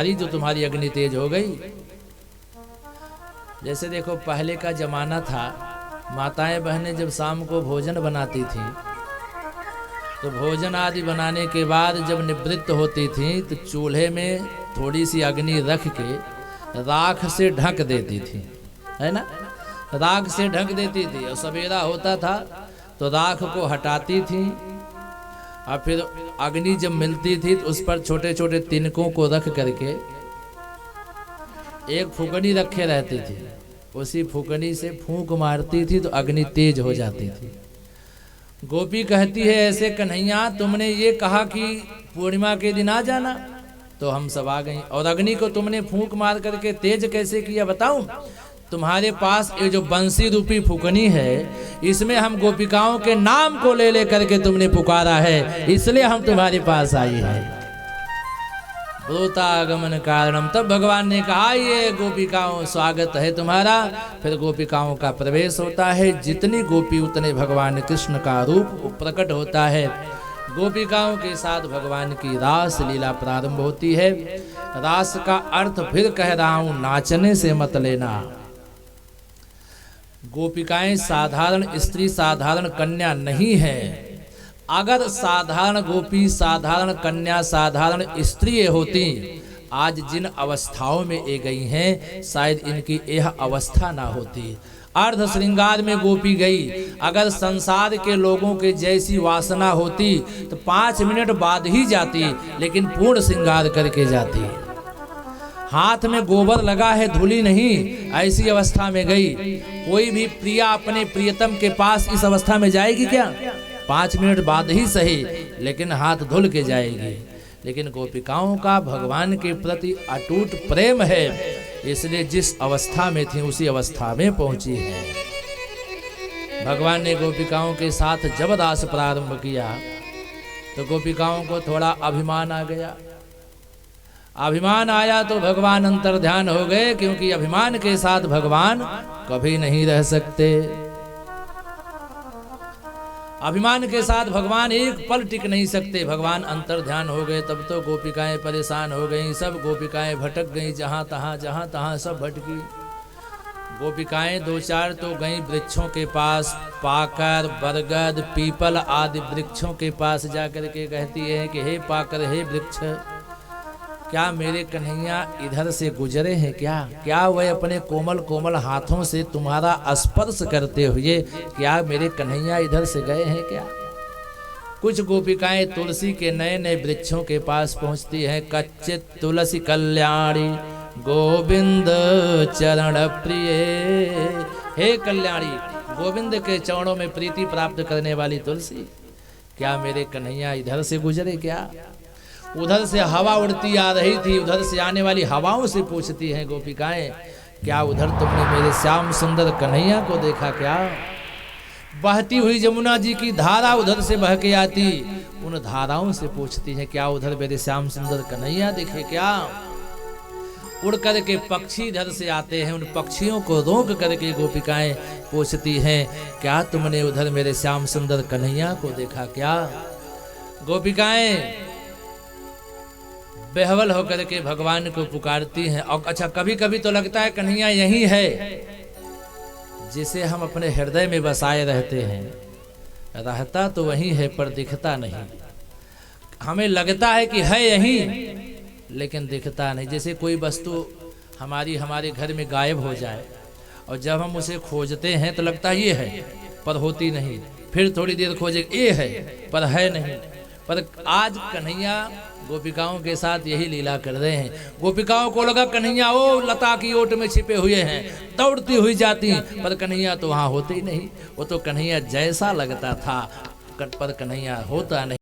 जो तुम्हारी अग्नि तेज हो गई। जैसे देखो पहले का जमाना था, माताएं बहनें जब शाम को भोजन बनाती थी तो भोजन आदि बनाने के बाद जब निवृत्त होती थी तो चूल्हे में थोड़ी सी अग्नि रख के राख से ढक देती थी, है ना। राख से ढक देती थी और सवेरा होता था तो राख को हटाती थी और फिर अग्नि जब मिलती थी तो उस पर छोटे छोटे तिनकों को रख करके एक फूकनी रखे रहती थी, उसी फूकनी से फूंक मारती थी तो अग्नि तेज हो जाती थी। गोपी कहती है, ऐसे कन्हैया तुमने ये कहा कि पूर्णिमा के दिन आ जाना, तो हम सब आ गए। और अग्नि को तुमने फूंक मार करके तेज कैसे किया बताऊं? तुम्हारे पास ये जो बंसी रूपी फूकनी है, इसमें हम गोपिकाओं के नाम को ले ले करके तुमने पुकारा है, इसलिए हम तुम्हारे पास आए हैं। ब्रूतागमन कारणम, तब भगवान ने कहा ये गोपिकाओं स्वागत है तुम्हारा। फिर गोपिकाओं का प्रवेश होता है, जितनी गोपी उतने भगवान कृष्ण का रूप प्रकट होता है। गोपिकाओं के साथ भगवान की रास लीला प्रारंभ होती है। रास का अर्थ फिर कह रहा हूं, नाचने से मत लेना। गोपिकाएं साधारण स्त्री साधारण कन्या नहीं है। अगर साधारण गोपी साधारण कन्या साधारण स्त्री होती, आज जिन अवस्थाओं में ये गई हैं शायद इनकी यह अवस्था ना होती। अर्ध श्रृंगार में गोपी गई, अगर संसार के लोगों के जैसी वासना होती तो 5 मिनट बाद ही जाती, लेकिन पूर्ण श्रृंगार करके जाती। हाथ में गोबर लगा है, धूली नहीं, ऐसी अवस्था में गई। कोई भी प्रिया अपने प्रियतम के पास इस अवस्था में जाएगी क्या? 5 मिनट बाद ही सही, लेकिन हाथ धुल के जाएगी। लेकिन गोपिकाओं का भगवान के प्रति अटूट प्रेम है, इसलिए जिस अवस्था में थी उसी अवस्था में पहुंची है। भगवान ने गोपिकाओं के साथ जब रास प्रारंभ किया तो गोपिकाओं को थोड़ा अभिमान आ गया। अभिमान आया तो भगवान अंतर्ध्यान हो गए, क्योंकि अभिमान के साथ भगवान कभी नहीं रह सकते। अभिमान के साथ भगवान एक पल टिक नहीं सकते। भगवान अंतर्ध्यान हो गए तब तो गोपिकाएं परेशान हो गईं, सब गोपिकाएं भटक गईं, जहां तहां सब भटकी। गोपिकाएं 2-4 तो गईं वृक्षों के पास, पाकर बरगद पीपल आदि वृक्षों के पास जाकर के कहती है कि हे पाकर हे वृक्ष, क्या मेरे कन्हैया इधर से गुजरे हैं क्या? क्या वह अपने कोमल कोमल हाथों से तुम्हारा स्पर्श करते हुए क्या मेरे कन्हैया इधर से गए हैं क्या? कुछ गोपिकाएं तुलसी के नए नए वृक्षों के पास पहुंचती हैं। कच्चे तुलसी कल्याणी गोविंद चरण प्रिय, हे कल्याणी गोविंद के चरणों में प्रीति प्राप्त करने वाली तुलसी, क्या मेरे कन्हैया इधर से गुजरे क्या? उधर से हवा उड़ती आ रही थी, उधर से आने वाली हवाओं से पूछती हैं गोपिकाएं, क्या उधर तुमने मेरे श्याम सुंदर कन्हैया को देखा क्या? बहती हुई जमुना जी की धारा उधर से बह के आती, उन धाराओं से पूछती हैं, क्या उधर मेरे श्याम सुंदर कन्हैया दिखे क्या? उड़ करके पक्षी इधर से आते हैं, उन पक्षियों को रोक करके गोपिकाएं पूछती हैं, क्या तुमने उधर मेरे श्याम सुंदर कन्हैया को देखा क्या? गोपिकाएं बेहवल होकर के भगवान को पुकारती हैं। और अच्छा, कभी कभी तो लगता है कन्हैया यही है जिसे हम अपने हृदय में बसाए रहते हैं। रहता तो वही है पर दिखता नहीं। हमें लगता है कि है यही, लेकिन दिखता नहीं। जैसे कोई वस्तु हमारे घर में गायब हो जाए और जब हम उसे खोजते हैं तो लगता है ये है, पर होती नहीं। फिर थोड़ी देर खोजे, ये है, पर है नहीं। पर आज कन्हैया गोपिकाओं के साथ यही लीला कर रहे हैं। गोपिकाओं को लगा कन्हैया वो लता की ओट में छिपे हुए हैं, दौड़ती हुई जाती, पर कन्हैया तो वहां होते ही नहीं। वो तो कन्हैया जैसा लगता था, पर कन्हैया होता नहीं।